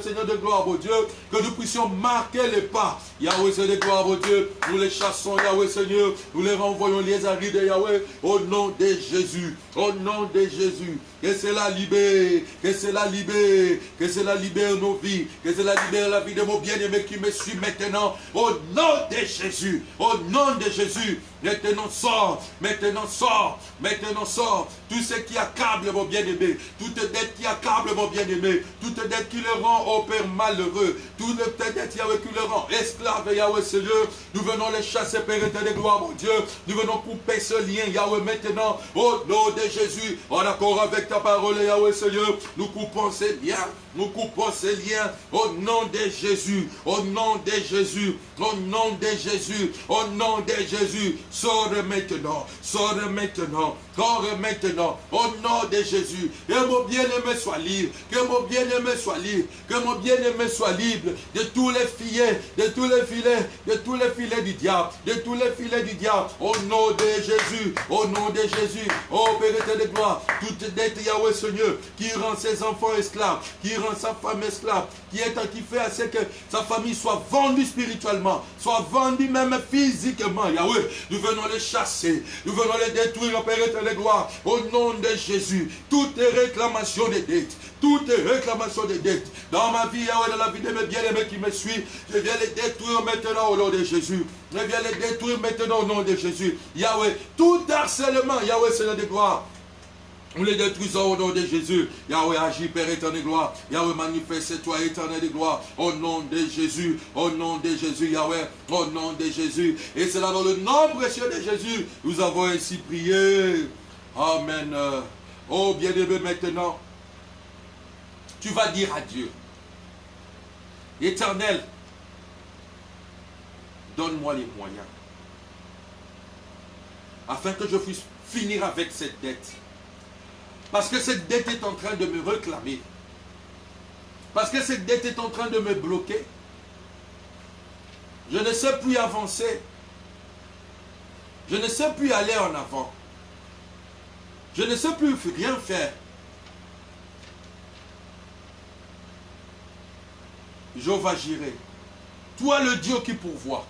Seigneur de gloire, mon Dieu, que nous puissions marquer les pas. Yahweh, Seigneur de gloire, mon Dieu, nous les chassons, Yahweh, Seigneur, nous les renvoyons, les aris de Yahweh, au nom de Jésus, au nom de Jésus. Que cela libère, que cela libère, que cela libère nos vies, que cela libère la vie de mon bien-aimé qui me suit maintenant, au nom de Jésus, au nom de Jésus. Maintenant sors, maintenant sors, maintenant sors. Tout ce qui accable mon bien-aimé, toute dette qui accable mon bien-aimé, toute dette qui le rend au Père malheureux, toute dette Yahweh qui le rend esclave, Yahweh Seigneur, nous venons les chasser, Père éternel de gloire, mon Dieu. Nous venons couper ce lien, Yahweh, maintenant, au nom de Jésus, en accord avec ta parole, Yahweh Seigneur, nous coupons ces liens, nous coupons ces liens, au nom de Jésus, au nom de Jésus, au nom de Jésus, au nom de Jésus. Sors maintenant, sors maintenant, sors maintenant, au nom de Jésus. Que mon bien-aimé soit libre, que mon bien-aimé soit libre, que mon bien-aimé soit libre de tous les filets, de tous les filets du diable, de tous les filets du diable, au nom de Jésus, au nom de Jésus. Oh Père éternel de gloire, toute dette, Yahweh Seigneur, qui rend ses enfants esclaves, qui rend sa femme esclave, qui fait à ce que sa famille soit vendue spirituellement, soit vendue même physiquement, Yahweh. Nous venons les chasser, nous venons les détruire, Père éternel de gloire, au nom de Jésus. Toutes les réclamations des dettes, toutes les réclamations des dettes, dans ma vie, Yahweh, dans la vie de mes bien-aimés qui me suivent, je viens les détruire maintenant au nom de Jésus. Je viens les détruire maintenant au nom de Jésus. Yahweh, tout harcèlement, Yahweh, Seigneur de gloire, nous les détruisons au nom de Jésus. Yahweh agit, Père éternel de gloire. Yahweh manifeste-toi, éternel de gloire. Au nom de Jésus. Au nom de Jésus, Yahweh. Au nom de Jésus. Et c'est là dans le nom précieux de Jésus. Nous avons ainsi prié. Amen. Oh bien-aimé, maintenant, tu vas dire à Dieu, Éternel, donne-moi les moyens afin que je puisse finir avec cette dette. Parce que cette dette est en train de me réclamer. Parce que cette dette est en train de me bloquer. Je ne sais plus avancer. Je ne sais plus aller en avant. Je ne sais plus rien faire. Jéhovah Jireh, toi le Dieu qui pourvoit,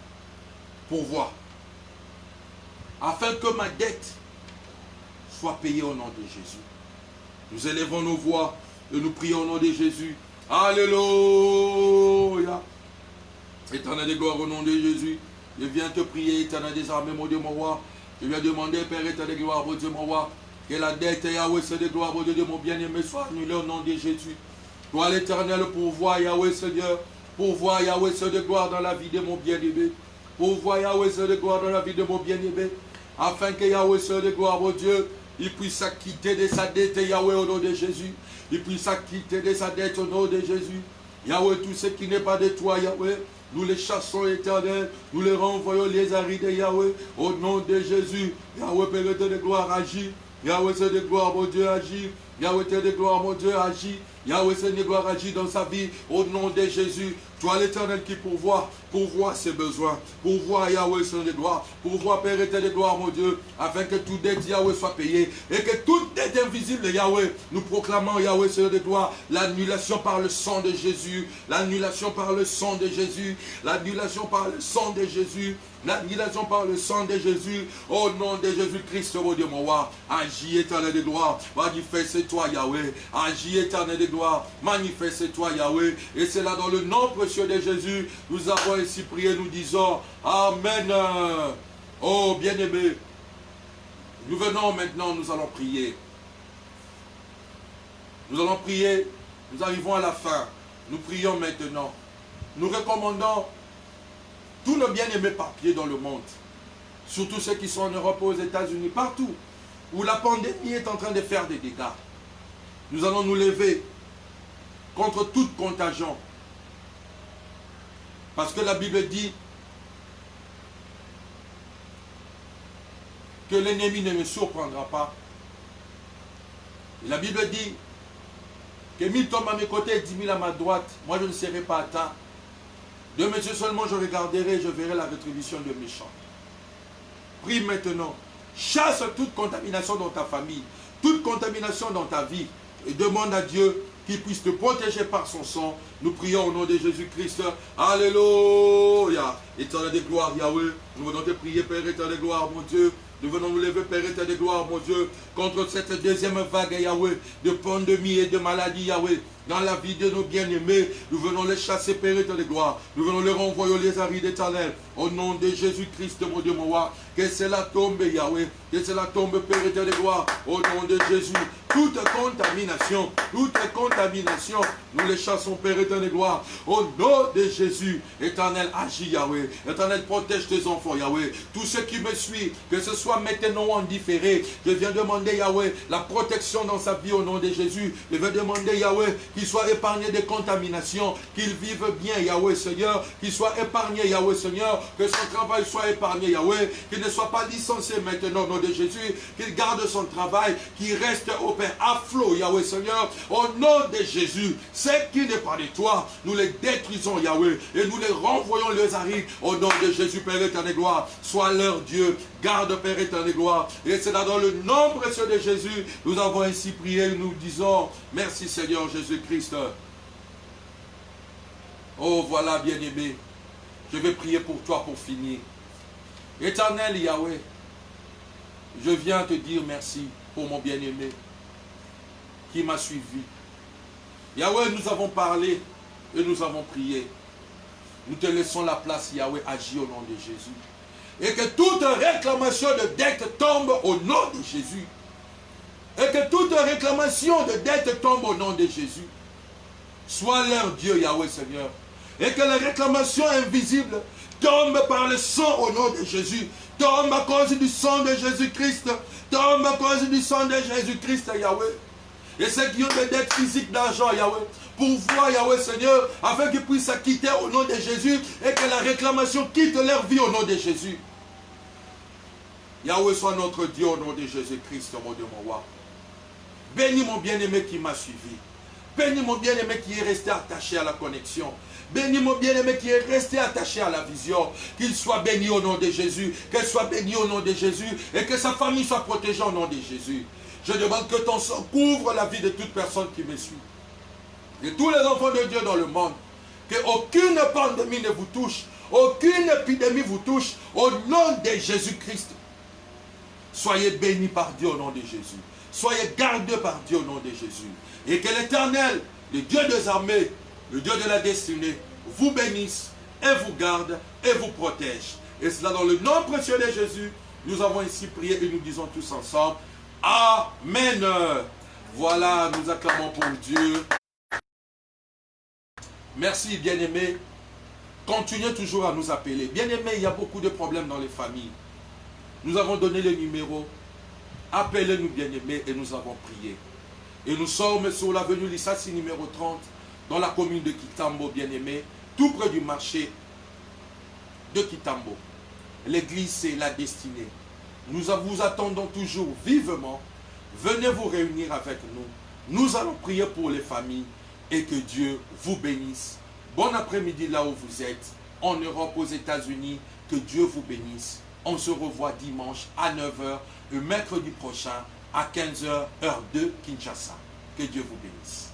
afin que ma dette soit payé au nom de Jésus. Nous élevons nos voix et nous prions au nom de Jésus. Alléluia. Éternel de gloire au nom de Jésus. Je viens te prier, éternel des armées, mon Dieu, mon roi. Je viens demander, Père éternel de gloire, mon Dieu, mon roi, que la dette, Yahweh, c'est de gloire, mon Dieu, mon bien-aimé, soit annulée au nom de Jésus. Toi, l'éternel, pourvoir, Yahweh, Seigneur, pourvoir, Yahweh, c'est de gloire dans la vie de mon bien-aimé. Pourvoir, Yahweh, c'est de gloire dans la vie de mon bien-aimé. Afin que Yahweh, c'est de gloire, mon Dieu, il puisse s'acquitter de sa dette, Yahweh, au nom de Jésus. Il puisse s'acquitter de sa dette au nom de Jésus. Yahweh, tout ce qui n'est pas de toi, Yahweh, nous les chassons, éternel, nous les renvoyons les arides, Yahweh, au nom de Jésus. Yahweh, Père de gloire, agis. Yahweh, c'est de gloire, mon Dieu, agis. Yahweh, c'est de gloire, mon Dieu, agis. Yahweh, c'est de gloire, agis dans sa vie, au nom de Jésus. Toi, l'éternel qui pourvoit ses besoins. Pourvoit, Yahweh, Seigneur de gloire. Pourvoit, Père éternel de gloire, mon Dieu, afin que toute dette, Yahweh, soit payée. Et que toute dette invisible, Yahweh, nous proclamons, Yahweh, Seigneur de gloire, l'annulation par le sang de Jésus. L'annulation par le sang de Jésus. L'annulation par le sang de Jésus. L'annulation par le sang de Jésus. Au nom de Jésus-Christ, mon Dieu, mon roi. Agis, éternel de gloire. Manifeste-toi, Yahweh. Agis, éternel de gloire. Manifeste-toi, Yahweh. Et c'est là dans le nom précieux de Jésus, nous avons ainsi prié, nous disons Amen. Oh, bien-aimé, nous venons maintenant, nous allons prier. Nous allons prier, nous arrivons à la fin. Nous prions maintenant. Nous recommandons tous nos bien-aimés papiers dans le monde, surtout ceux qui sont en Europe, aux États-Unis, partout, où la pandémie est en train de faire des dégâts. Nous allons nous lever contre toute contagion. Parce que la Bible dit que l'ennemi ne me surprendra pas. Et la Bible dit que 1000 tombent à mes côtés et 10 000 à ma droite, moi je ne serai pas atteint. De mes yeux seulement je regarderai et je verrai la rétribution de méchants. Prie maintenant. Chasse toute contamination dans ta famille, toute contamination dans ta vie. Et demande à Dieu qu'il puisse te protéger par son sang. Nous prions au nom de Jésus-Christ. Alléluia. Éternel de gloire, Yahweh. Nous venons te prier, Père éternel de gloire, mon Dieu. Nous venons nous lever, Père éternel de gloire, mon Dieu, contre cette deuxième vague, Yahweh, de pandémie et de maladie, Yahweh. Dans la vie de nos bien-aimés, nous venons les chasser, Père éternel de gloire. Nous venons les renvoyer les arides éternels. Au nom de Jésus-Christ, mon Dieu, mon roi. Que cela tombe, Yahweh. Que cela tombe, Père éternel de gloire. Au nom de Jésus. Toute contamination, nous les chassons, Père éternel de gloire. Au nom de Jésus, éternel, agis, Yahweh. Éternel, protège tes enfants, Yahweh. Tous ceux qui me suivent, que ce soit maintenant ou en différé, je viens demander, Yahweh, la protection dans sa vie au nom de Jésus. Je viens demander, Yahweh, qu'il soit épargné des contaminations, qu'il vive bien, Yahweh, Seigneur, qu'il soit épargné, Yahweh, Seigneur, que son travail soit épargné, Yahweh, qu'il ne soit pas licencié maintenant au nom de Jésus, qu'il garde son travail, qu'il reste au Père à flot, Yahweh, Seigneur, au nom de Jésus. Ce qui n'est pas de toi, nous les détruisons, Yahweh, et nous les renvoyons les arides au nom de Jésus, Père éternel gloire. Sois leur Dieu, garde, Père éternel gloire. Et c'est là dans le nom précieux de Jésus, nous avons ainsi prié, nous disons, merci Seigneur Jésus-Christ. Oh, voilà, bien-aimé, je vais prier pour toi pour finir. Éternel Yahweh, je viens te dire merci pour mon bien-aimé qui m'a suivi. Yahweh, nous avons parlé et nous avons prié. Nous te laissons la place, Yahweh, agis au nom de Jésus. Et que toute réclamation de dette tombe au nom de Jésus. Et que toute réclamation de dette tombe au nom de Jésus. Sois leur Dieu, Yahweh, Seigneur. Et que les réclamations invisibles tombent par le sang au nom de Jésus. Tombe à cause du sang de Jésus-Christ. Tombe à cause du sang de Jésus-Christ, Yahweh. Et ceux qui ont des dettes physiques d'argent, Yahweh, pourvoie, Yahweh, Seigneur, afin qu'ils puissent s'acquitter au nom de Jésus et que la réclamation quitte leur vie au nom de Jésus. Yahweh, soit notre Dieu au nom de Jésus-Christ, mon Dieu, mon roi. Bénis mon bien-aimé qui m'a suivi. Bénis mon bien-aimé qui est resté attaché à la connexion. Bénis mon bien-aimé qui est resté attaché à la vision. Qu'il soit béni au nom de Jésus. Qu'elle soit bénie au nom de Jésus. Et que sa famille soit protégée au nom de Jésus. Je demande que ton sang couvre la vie de toute personne qui me suit. De tous les enfants de Dieu dans le monde. Qu'aucune pandémie ne vous touche. Aucune épidémie vous touche. Au nom de Jésus-Christ. Soyez bénis par Dieu au nom de Jésus. Soyez gardés par Dieu au nom de Jésus. Et que l'Éternel, le Dieu des armées, le Dieu de la destinée, vous bénisse et vous garde et vous protège. Et cela dans le nom précieux de Jésus, nous avons ici prié et nous disons tous ensemble, Amen. Voilà, nous acclamons pour Dieu. Merci, bien-aimés. Continuez toujours à nous appeler. Bien-aimés, il y a beaucoup de problèmes dans les familles. Nous avons donné le numéro. Appelez-nous, bien-aimés, et nous avons prié. Et nous sommes sur l'avenue Lissassi numéro 30, dans la commune de Kitambo, bien-aimés, tout près du marché de Kitambo. L'église, c'est la destinée. Nous vous attendons toujours vivement. Venez vous réunir avec nous. Nous allons prier pour les familles et que Dieu vous bénisse. Bon après-midi là où vous êtes, en Europe, aux États-Unis. Que Dieu vous bénisse. On se revoit dimanche à 9 h et mercredi prochain à 15 h, heure de Kinshasa. Que Dieu vous bénisse.